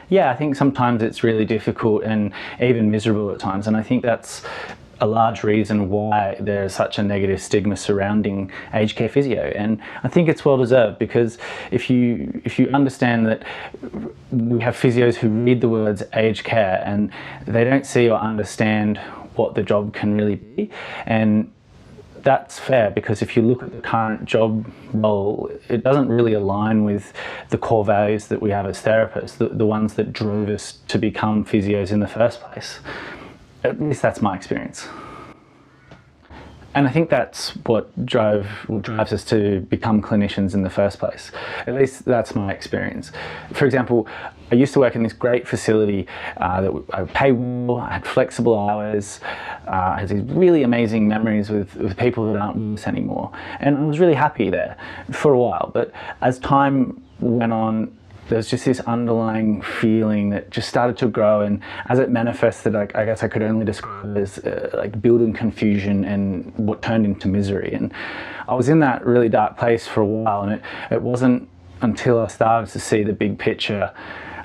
Yeah, I think sometimes it's really difficult and even miserable at times, and I think that's a large reason why there's such a negative stigma surrounding aged care physio. And I think it's well deserved, because if you understand that we have physios who read the words aged care and they don't see or understand what the job can really be, and that's fair, because if you look at the current job role, it doesn't really align with the core values that we have as therapists, the ones that drove us to become physios in the first place. At least that's my experience. And I think that's what drives us to become clinicians in the first place. At least that's my experience. For example, I used to work in this great facility that I paid well, I had flexible hours, I had these really amazing memories with people that aren't with us anymore. And I was really happy there for a while. But as time went on, there's just this underlying feeling that just started to grow, and as it manifested, I guess I could only describe it as like building confusion and what turned into misery. And I was in that really dark place for a while, and it wasn't until I started to see the big picture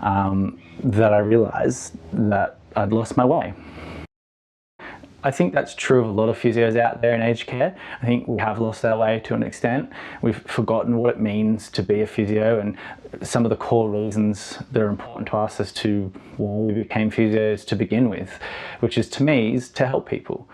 that I realised that I'd lost my way. I think that's true of a lot of physios out there in aged care. I think we have lost our way to an extent. We've forgotten what it means to be a physio and some of the core reasons that are important to us as to why we became physios to begin with, which is, to me, is to help people.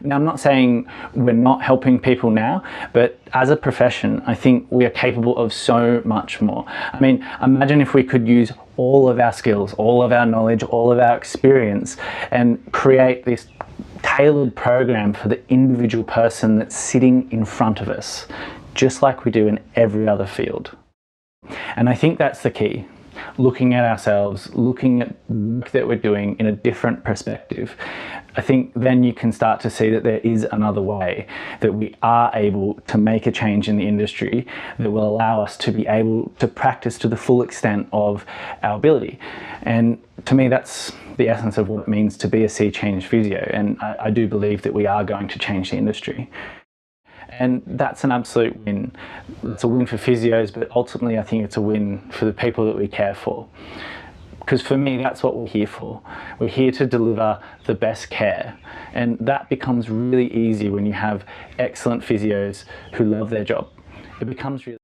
Now, I'm not saying we're not helping people now, but as a profession, I think we are capable of so much more. I mean, imagine if we could use all of our skills, all of our knowledge, all of our experience, and create this tailored program for the individual person that's sitting in front of us, just like we do in every other field. And I think that's the key. Looking at ourselves, looking at the work that we're doing in a different perspective. I think then you can start to see that there is another way, that we are able to make a change in the industry that will allow us to be able to practice to the full extent of our ability. And to me, that's the essence of what it means to be a Sea Change Physio. And I do believe that we are going to change the industry. And that's an absolute win. It's a win for physios, but ultimately I think it's a win for the people that we care for. Because for me, that's what we're here for. We're here to deliver the best care. And that becomes really easy when you have excellent physios who love their job. It becomes really